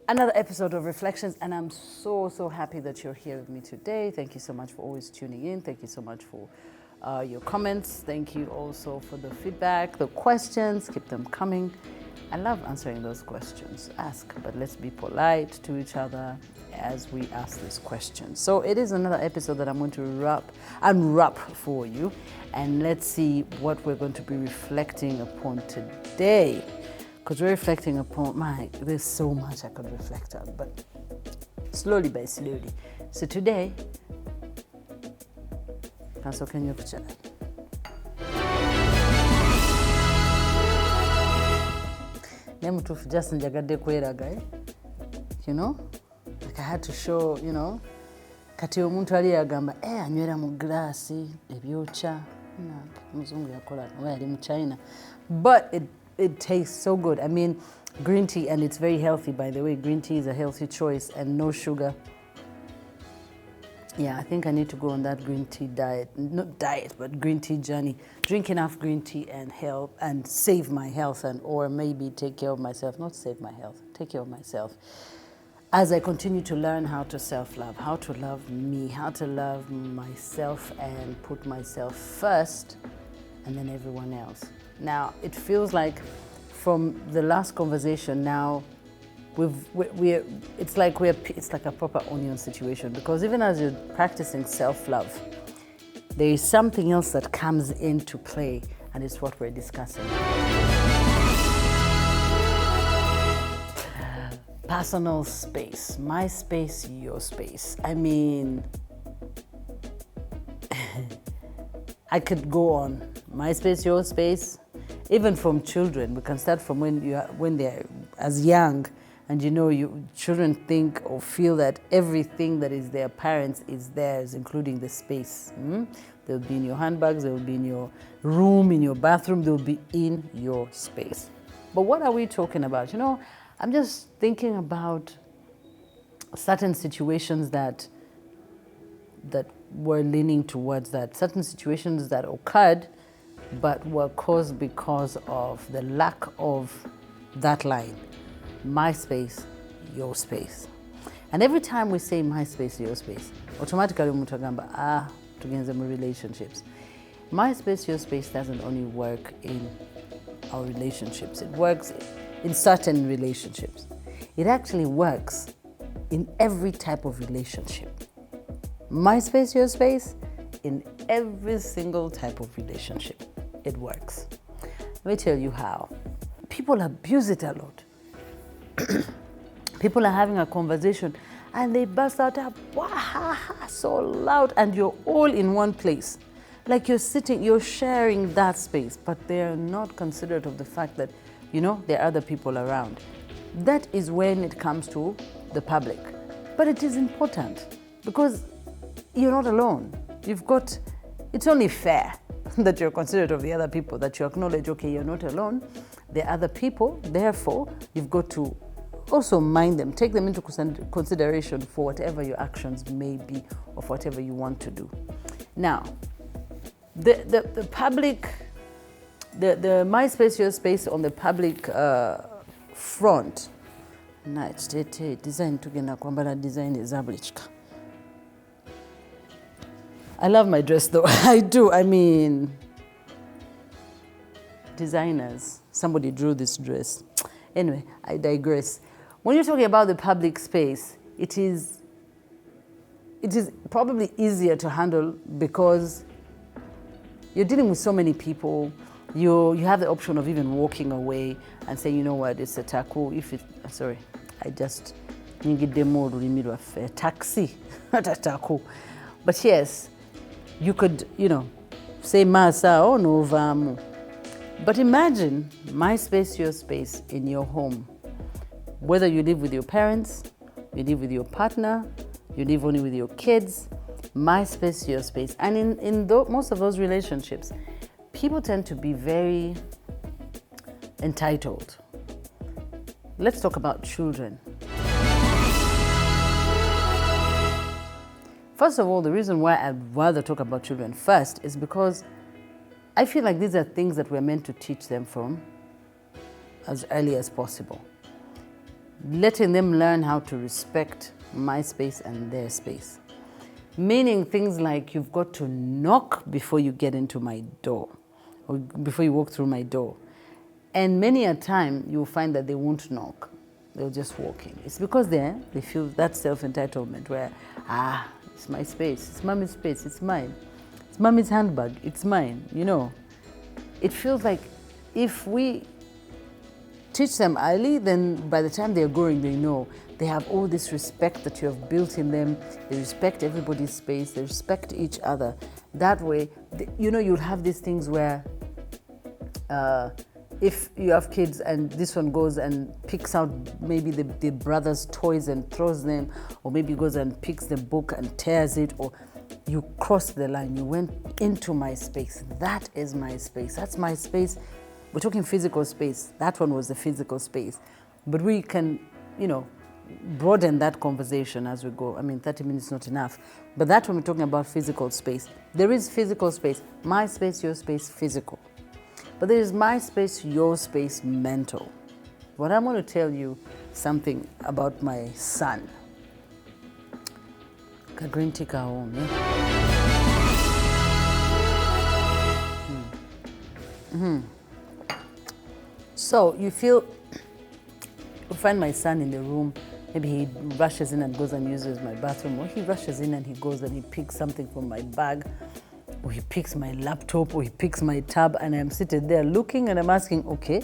another episode of Reflections, and I'm so happy that you're here with me today. Thank you so much for always tuning in. Thank you so much for your comments. Thank you also for the feedback, the questions. Keep them coming. I love answering those questions. Ask, but let's be polite to each other as we ask these questions. So it is another episode that I'm going to unwrap for you, and let's see what we're going to be reflecting upon today. Because we're reflecting upon, there's so much I could reflect on, but slowly by slowly. So today, just you know, like I had to show, you know, kati omuntu ali yagamba anywera mu glass ebyocha muzungu yakola yali mu China, but it tastes so good. I mean, green tea, and it's very healthy, by the way. Green tea is a healthy choice and no sugar. Yeah, I think I need to go on that green tea diet. Not diet, but green tea journey. Drink enough green tea and help and save my health, or maybe take care of myself. Not save my health, take care of myself. As I continue to learn how to self-love, how to love me, how to love myself and put myself first and then everyone else. Now, it feels like from the last conversation now, it's like a proper onion situation, because even as you're practicing self-love, there is something else that comes into play, and it's what we're discussing. Personal space, my space, your space. I mean, I could go on. My space, your space. Even from children, we can start from when they're as young, and children think or feel that everything that is their parents is theirs, including the space. They'll be in your handbags, they'll be in your room, in your bathroom, they'll be in your space. But what are we talking about? I'm just thinking about certain situations that were leaning towards that, certain situations that occurred but were caused because of the lack of that line, my space, your space. And every time we say my space, your space, automatically mutagamba tugenze mu relationships. My space, your space doesn't only work in our relationships, it works in certain relationships. It actually works in every type of relationship. My space, your space, in every single type of relationship, it works. Let me tell you how. People abuse it a lot. People are having a conversation and they burst out so loud, and you're all in one place. Like you're sharing that space, but they're not considerate of the fact that there are other people around. That is when it comes to the public. But it is important because you're not alone. It's only fair that you're considerate of the other people, that you acknowledge, okay, you're not alone. There are other people, therefore, you've got to also mind them, take them into consideration for whatever your actions may be or for whatever you want to do. Now, the public, the my space, your space on the public front. Design I love my dress though. I do. I mean, designers. Somebody drew this dress. Anyway, I digress. When you're talking about the public space, it is probably easier to handle because you're dealing with so many people. You have the option of even walking away and saying, you know what, it's a taku. I just need a taxi, not a taku. But yes, you could, say masa no vamu. But imagine my space, your space in your home. Whether you live with your parents, you live with your partner, you live only with your kids, my space, your space. And in most of those relationships, people tend to be very entitled. Let's talk about children. First of all, the reason why I'd rather talk about children first is because I feel like these are things that we're meant to teach them from as early as possible. letting them learn how to respect my space and their space. Meaning things like you've got to knock before you get into my door, or before you walk through my door. And many a time you'll find that they won't knock. They'll just walk in. It's because they feel that self-entitlement where, it's my space, it's mommy's space, it's mine. It's mommy's handbag, it's mine, you know. It feels like if we teach them early, then by the time they're growing, they know. They have all this respect that you have built in them. They respect everybody's space. They respect each other. That way, you'll have these things where if you have kids and this one goes and picks out maybe the brother's toys and throws them, or maybe goes and picks the book and tears it, or you crossed the line, you went into my space. That is my space. That's my space. We're talking physical space. That one was the physical space. But we can, broaden that conversation as we go. 30 minutes is not enough. But that's when we're talking about physical space. There is physical space. My space, your space, physical. But there is my space, your space, mental. What I'm going to tell you something about my son. Green tea ka home, So you find my son in the room. Maybe he rushes in and goes and uses my bathroom, or he rushes in and he goes and he picks something from my bag, or he picks my laptop, or he picks my tab, and I'm seated there looking and I'm asking, okay,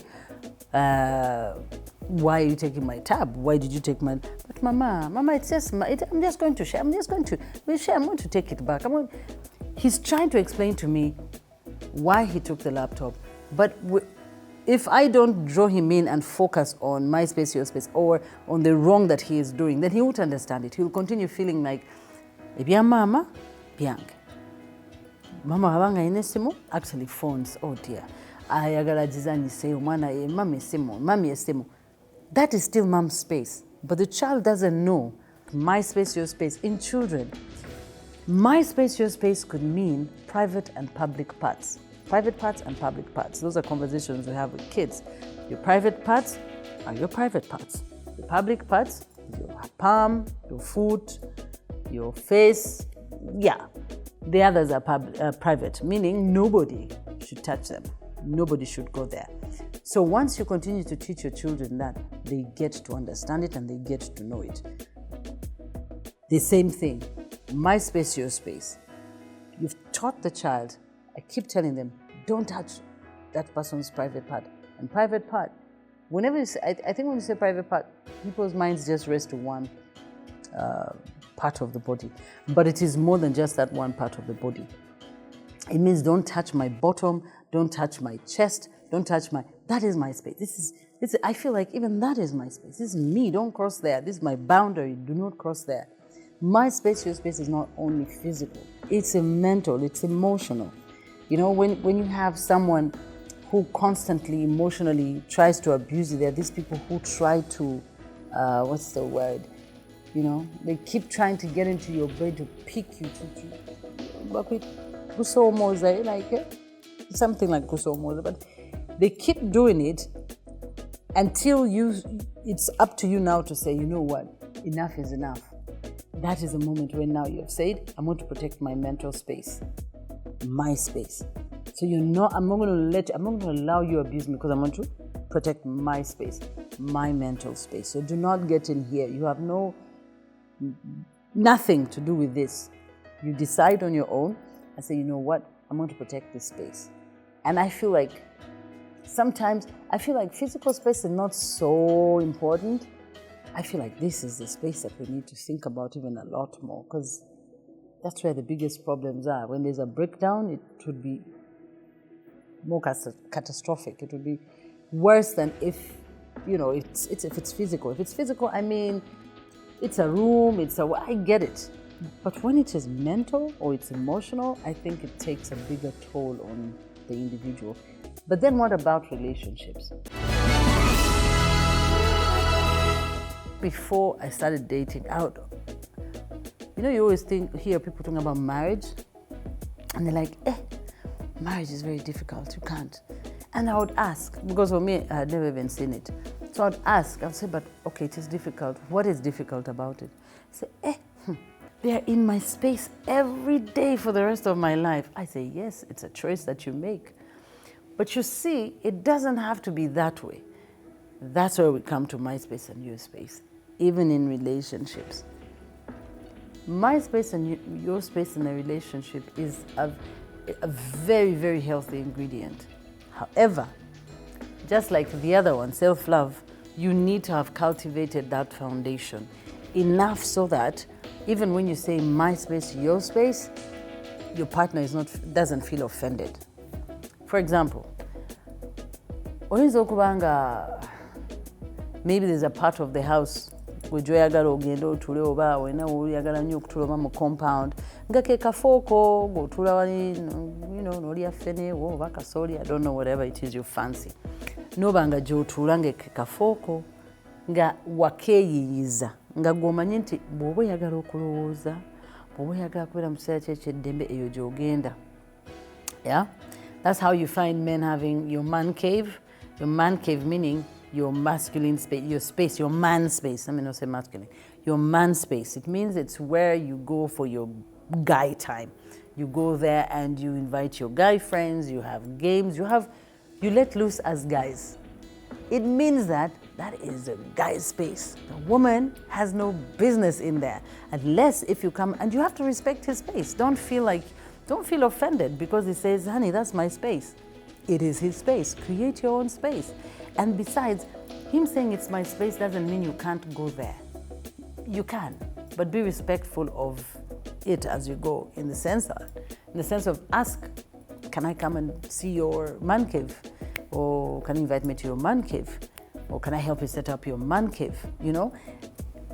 why are you taking my tab? Why did you take my... But Mama, it says, I'm just going to share. I'm going to take it back. He's trying to explain to me why he took the laptop. But if I don't draw him in and focus on my space, your space, or on the wrong that he is doing, then he won't understand it. He'll continue feeling like, Mama, Bianca. Mama habanga inesimu, actually phones, oh dear. Ayagala jizani say, mami esimu. That is still mom's space. But the child doesn't know my space, your space. In children, my space, your space could mean private and public parts. Private parts and public parts. Those are conversations we have with kids. Your private parts are your private parts. The public parts, your palm, your foot, your face. Yeah. The others are private, meaning nobody should touch them. Nobody should go there. So once you continue to teach your children that, they get to understand it and they get to know it. The same thing, my space, your space. You've taught the child, I keep telling them, don't touch that person's private part. And private part, whenever you say, I think when you say private part, people's minds just rest to one part of the body. But it is more than just that one part of the body. It means don't touch my bottom, don't touch my chest, don't touch that is my space. I feel like even that is my space. This is me, don't cross there. This is my boundary, do not cross there. My space, your space is not only physical, it's mental, it's emotional. When you have someone who constantly emotionally tries to abuse you, there are these people who try to, what's the word? They keep trying to get into your brain to pick you something like kusomoza, but they keep doing it until it's up to you now to say, you know what, enough is enough. That is the moment when now you've said, I'm going to protect my mental space, my space. So I'm not going to allow you abuse me because I want to protect my space, my mental space. So do not get in here. You have nothing to do with this. You decide on your own and say, you know what, I'm going to protect this space. And I feel like sometimes, physical space is not so important. I feel like this is the space that we need to think about even a lot more, because that's where the biggest problems are. When there's a breakdown, it would be more catastrophic. It would be worse than if it's physical. If it's physical, it's a room, I get it. But when it is mental or it's emotional, I think it takes a bigger toll on the individual. But then what about relationships? Before I started dating out, you always hear people talking about marriage, and they're like, marriage is very difficult, you can't. And I would ask, because for me, I had never even seen it. So I'd ask, I'd say, but okay, it is difficult. What is difficult about it? Say, they're in my space every day for the rest of my life. I say, yes, it's a choice that you make. But you see, it doesn't have to be that way. That's where we come to my space and your space, even in relationships. My space and your space in a relationship is a very, very healthy ingredient. However, just like the other one, self-love, you need to have cultivated that foundation enough so that even when you say my space, your space, your partner doesn't feel offended. For example, maybe there's a part of the house gwejoyagala ogenda otule oba wena oyagala nnyo okutula oba mu compound nga ke kafooko ng'otula wali n'olya ffeneewo oba kasooli, I don't know, whatever it is you fancy, noba nga gy'otuula nga ke kafooko nga wakeeyiyiza nga gw'omanyi nti bw'oba oyagala okulowooza, bw'oba oyagala kubeera mu kiseera ky'eddembe eyo gy'ogenda. Yeah? That's how you find men having your man cave. Your man cave meaning your masculine space, your space, your man space. Let me not say masculine. Your man space. It means it's where you go for your guy time. You go there and you invite your guy friends, you have games, you let loose as guys. It means that is a guy's space. The woman has no business in there unless if you come, and you have to respect his space. Don't feel offended because he says, honey, that's my space. It is his space. Create your own space. And besides, him saying it's my space doesn't mean you can't go there. You can, but be respectful of it as you go, in the sense of ask, can I come and see your man cave? Or can you invite me to your man cave? Or can I help you set up your man cave?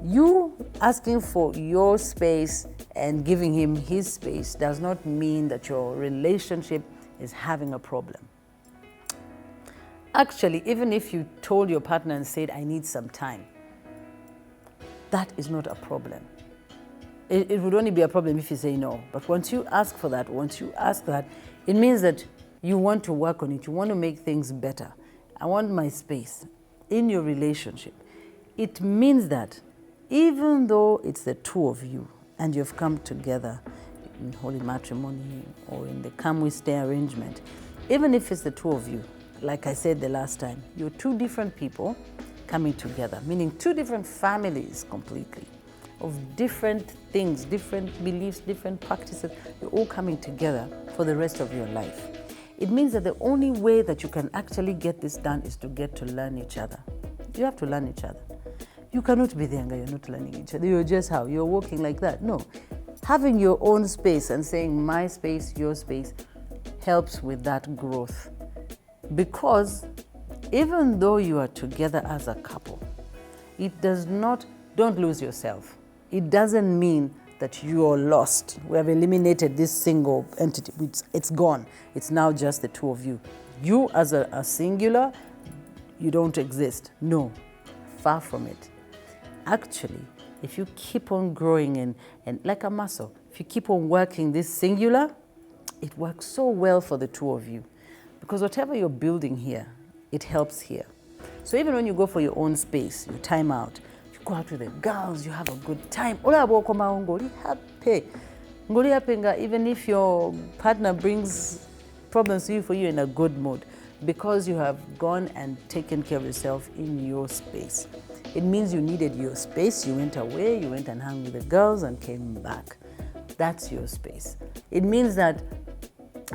You asking for your space and giving him his space does not mean that your relationship is having a problem. Actually, even if you told your partner and said, I need some time, that is not a problem. It would only be a problem if you say no. But once you ask for that, it means that you want to work on it. You want to make things better. I want my space in your relationship. It means that even though it's the two of you and you've come together in holy matrimony or in the come we stay arrangement, even if it's the two of you, like I said the last time, you're two different people coming together, meaning two different families completely, of different things, different beliefs, different practices. You're all coming together for the rest of your life. It means that the only way that you can actually get this done is to get to learn each other. You have to learn each other. You cannot be there and you're not learning each other. You're just how? You're walking like that. No. Having your own space and saying my space, your space, helps with that growth. Because even though you are together as a couple, don't lose yourself. It doesn't mean that you're lost. We have eliminated this single entity. It's gone. It's now just the two of you. You as a singular, you don't exist. No, far from it. Actually, if you keep on growing and like a muscle, if you keep on working this singular, it works so well for the two of you. Because whatever you're building here, it helps here. So even when you go for your own space, your time out, you go out with the girls, you have a good time. Happy. Even if your partner brings problems to you, for you in a good mood, because you have gone and taken care of yourself in your space. It means you needed your space, you went away, you went and hung with the girls and came back. That's your space. It means that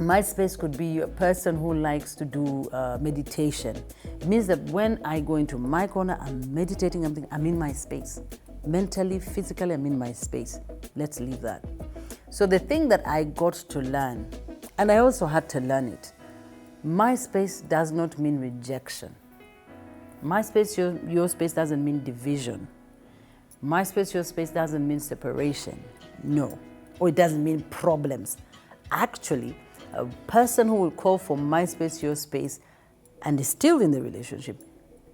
my space could be a person who likes to do meditation. It means that when I go into my corner, I'm meditating, I'm in my space. Mentally, physically, I'm in my space. Let's leave that. So the thing that I got to learn, and I also had to learn it, my space does not mean rejection. My space, your space doesn't mean division. My space, your space doesn't mean separation. No. Or it doesn't mean problems. Actually, a person who will call for my space, your space, and is still in the relationship,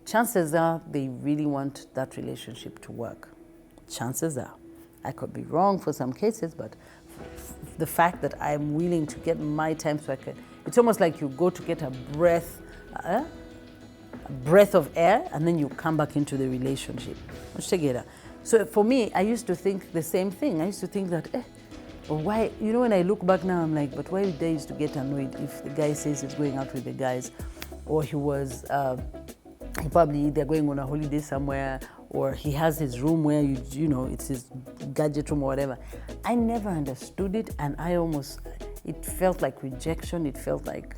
chances are they really want that relationship to work. Chances are. I could be wrong for some cases, but the fact that I'm willing to get my time so it's almost like you go to get a breath. breath of air, and then you come back into the relationship. So for me, I used to think the same thing. I used to think that, why, when I look back now, I'm like, but why did I used to get annoyed if the guy says he's going out with the guys, or he was, they're going on a holiday somewhere, or he has his room where, it's his gadget room or whatever. I never understood it, and it felt like rejection. It felt like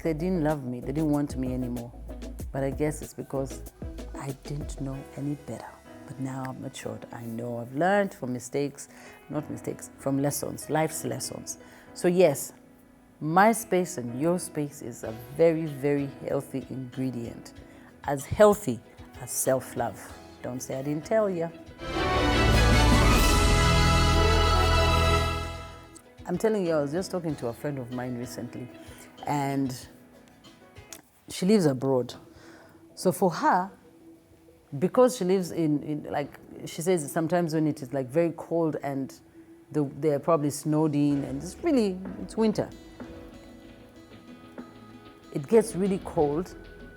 they didn't love me. They didn't want me anymore. But I guess it's because I didn't know any better. But now I've matured. I know I've learned from from lessons, life's lessons. So yes, my space and your space is a very, very healthy ingredient. As healthy as self-love. Don't say I didn't tell you. I'm telling you, I was just talking to a friend of mine recently, and she lives abroad. So for her, because she lives in like, she says sometimes when it is like very cold and they're probably snowed in and it's winter. It gets really cold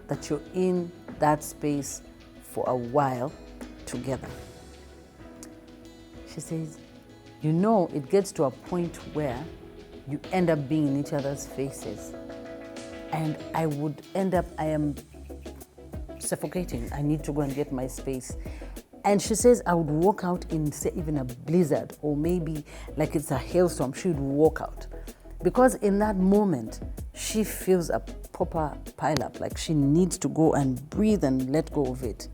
that you're in that space for a while together. She says, it gets to a point where you end up being in each other's faces. And I am suffocating. I need to go and get my space. And she says I would walk out in, say, even a blizzard, or maybe like it's a hailstorm, she would walk out. Because in that moment, she feels a proper pile-up, like she needs to go and breathe and let go of it.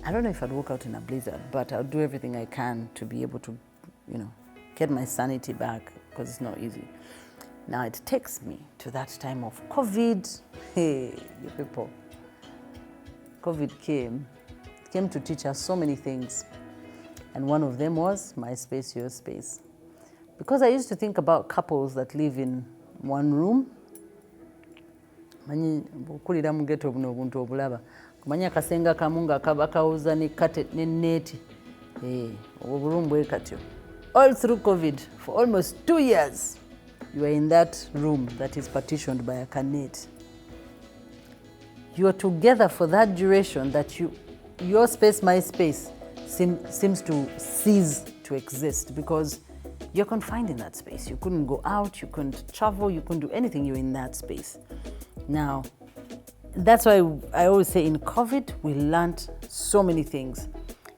I don't know if I'd walk out in a blizzard, but I'll do everything I can to be able to, get my sanity back, because it's not easy. Now it takes me to that time of COVID. Hey, you people. COVID came to teach us so many things. And one of them was my space, your space. Because I used to think about couples that live in one room. Kulira mu ghetto buno obuntu obulaba. Kumanya kasenga kamunga kabakauza ne kate ne neti. Obulumbu ekatyo. All through COVID, for almost 2 years, you are in that room that is partitioned by a canet. You are together for that duration that your space, my space, seems to cease to exist because you're confined in that space. You couldn't go out, you couldn't travel, you couldn't do anything, you're in that space. Now, that's why I always say in COVID, we learned so many things.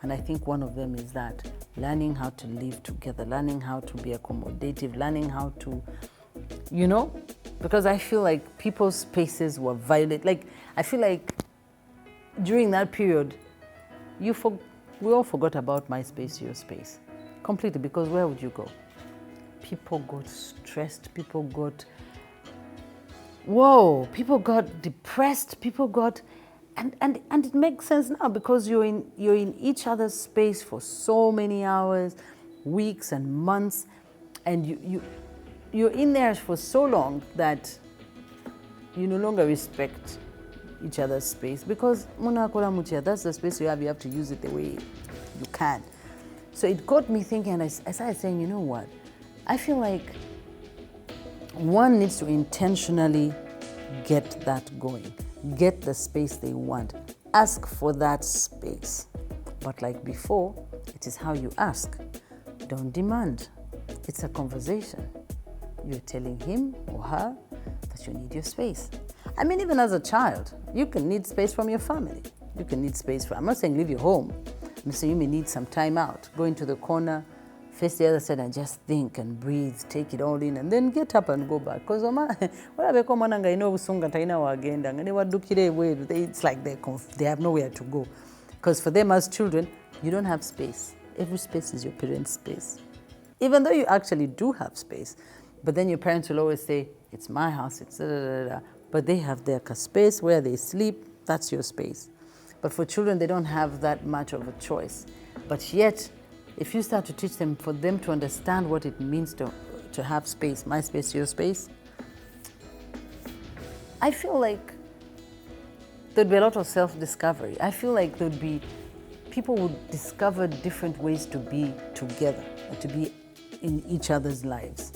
And I think one of them is that learning how to live together, learning how to be accommodative, learning how to, because I feel like people's spaces were violated. Like, I feel like during that period, we all forgot about my space, your space, completely, because where would you go? People got stressed, people got depressed, people got, and it makes sense now because you're in each other's space for so many hours, weeks and months, and you're in there for so long that you no longer respect each other's space because that's the space you have to use it the way you can. So it got me thinking, and I started saying, you know what? I feel like one needs to intentionally get that going, get the space they want, ask for that space. But like before, it is how you ask. Don't demand. It's a conversation. You're telling him or her that you need your space. I mean, even as a child, you can need space from your family. You can need space I'm not saying leave your home. I'm saying you may need some time out. Go into the corner, face the other side and just think and breathe, take it all in, and then get up and go back. Because it's like they have nowhere to go. Because for them as children, you don't have space. Every space is your parents' space. Even though you actually do have space. But then your parents will always say, it's my house, it's da, da, da, da. But they have their space where they sleep, that's your space. But for children, they don't have that much of a choice. But yet, if you start to teach them, for them to understand what it means to have space, my space, your space, I feel like there'd be a lot of self-discovery. I feel like people would discover different ways to be together, and to be in each other's lives.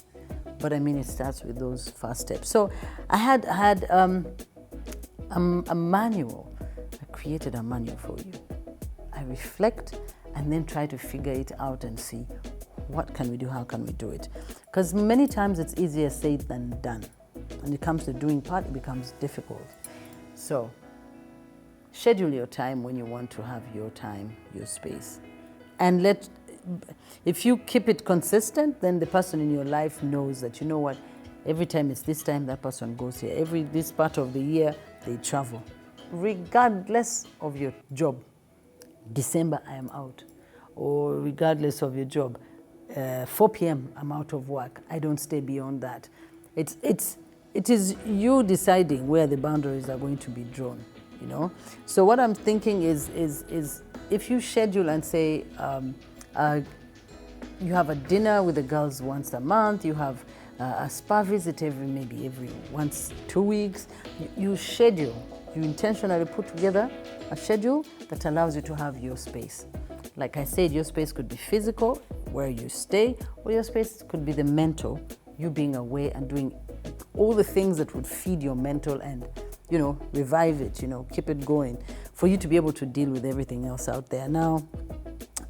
But I mean, it starts with those first steps. So I had a manual. I created a manual for you. I reflect and then try to figure it out and see what can we do, how can we do it. Because many times it's easier said than done. When it comes to doing part, it becomes difficult. So schedule your time when you want to have your time, your space. And if you keep it consistent, then the person in your life knows that, you know what, every time it's this time, that person goes here. This part of the year, they travel. Regardless of your job, December, I am out. Or regardless of your job, 4 p.m., I'm out of work. I don't stay beyond that. It is you deciding where the boundaries are going to be drawn, you know? So what I'm thinking is if you schedule and say, you have a dinner with the girls once a month, you have a spa visit maybe every once 2 weeks, you schedule, you intentionally put together a schedule that allows you to have your space. Like I said, your space could be physical, where you stay, or your space could be the mental, you being away and doing all the things that would feed your mental and, you know, revive it, you know, keep it going, for you to be able to deal with everything else out there. Now,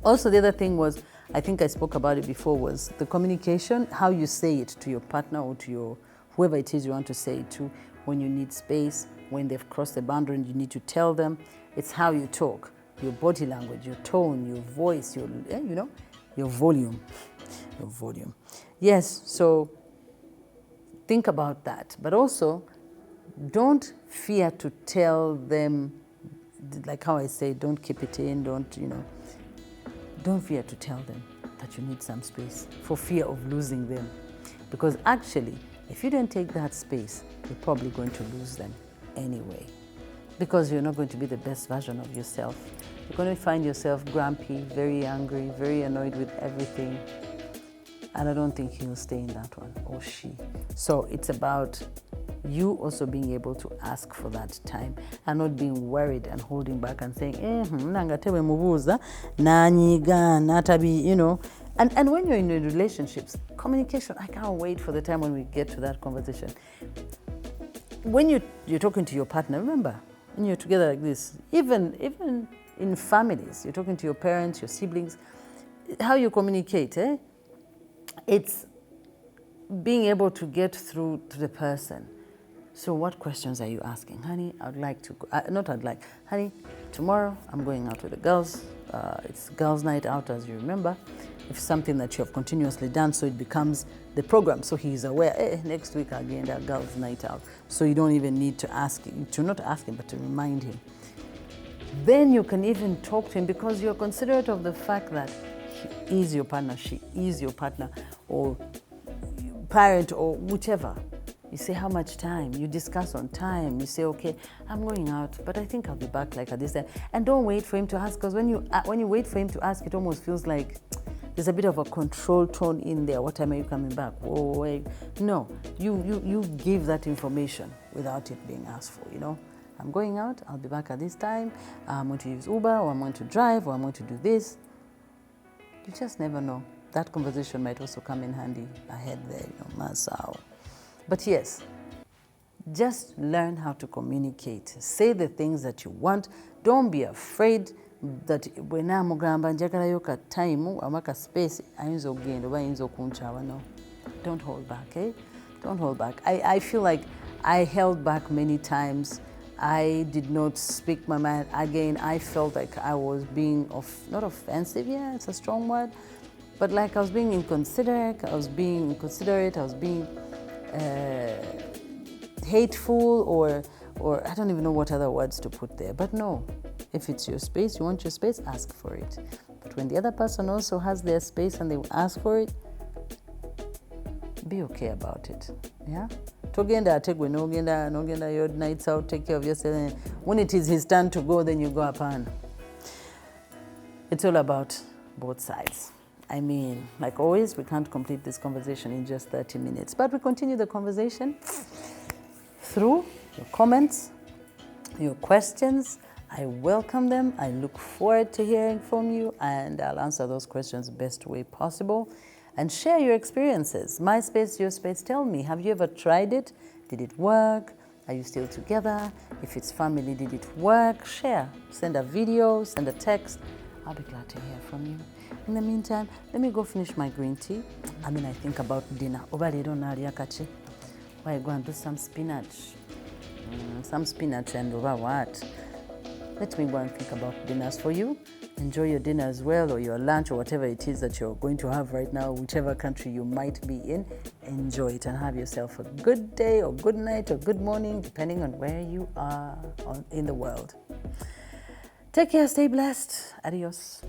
also the other thing was, I think I spoke about it before, was the communication, how you say it to your partner or to your whoever it is you want to say it to, when you need space, when they've crossed the boundary and you need to tell them. It's how you talk, your body language, your tone, your voice, your volume. Your volume. Yes, so think about that. But also, don't fear to tell them, like how I say, don't keep it in, don't fear to tell them that you need some space for fear of losing them. Because actually, if you don't take that space, you're probably going to lose them anyway. Because you're not going to be the best version of yourself. You're going to find yourself grumpy, very angry, very annoyed with everything. And I don't think he'll stay in that one, or she. So it's about you also being able to ask for that time and not being worried and holding back and saying, nangatewe mubuza, nanyiga, natabi, you know. And when you're in relationships, communication, I can't wait for the time when we get to that conversation. When you're talking to your partner, remember, when you're together like this, even in families, you're talking to your parents, your siblings, how you communicate, it's being able to get through to the person. So what questions are you asking? Honey, honey, tomorrow I'm going out with the girls. It's girls' night out, as you remember. It's something that you have continuously done, so it becomes the program. So he's aware, next week again, that girls' night out. So you don't even need to ask him, to not ask him, but to remind him. Then you can even talk to him because you're considerate of the fact that he is your partner, she is your partner, or parent, or whichever. You say how much time, you discuss on time, you say, okay, I'm going out, but I think I'll be back like at this time. And don't wait for him to ask, because when you wait for him to ask, it almost feels like there's a bit of a control tone in there. What time are you coming back? Oh, wait. No, you give that information without it being asked for, you know. I'm going out, I'll be back at this time, I'm going to use Uber, or I'm going to drive, or I'm going to do this. You just never know. That conversation might also come in handy ahead there, you know, Masao. But yes, just learn how to communicate. Say the things that you want. Don't be afraid that when I'm njagala time, amaka space, ayinza ogenda oba ayinza okunchaba. No, don't hold back, eh? Don't hold back. I feel like I held back many times. I did not speak my mind. Again, I felt like I was being not offensive, yeah, it's a strong word, but like I was being inconsiderate, I was being hateful, or I don't even know what other words to put there. But no, if it's your space, you want your space, ask for it. But when the other person also has their space and they ask for it, be okay about it, yeah? Togenda ategwe nogenda your nights out, take care of yourself. When it is his turn to go, then you go upon. It's all about both sides. I mean, like always, we can't complete this conversation in just 30 minutes, but we continue the conversation through your comments, your questions. I welcome them. I look forward to hearing from you, and I'll answer those questions the best way possible. and share your experiences. My space, your space. Tell me, have you ever tried it? Did it work? Are you still together? If it's family, did it work? Share. Send a video, send a text. I'll be glad to hear from you. In the meantime, let me go finish my green tea. I think about dinner. Why go and do some spinach? Some spinach and over what? Let me go and think about dinners for you. Enjoy your dinner as well, or your lunch, or whatever it is that you're going to have right now, whichever country you might be in. Enjoy it and have yourself a good day, or good night, or good morning, depending on where you are in the world. Take care, stay blessed. Adios.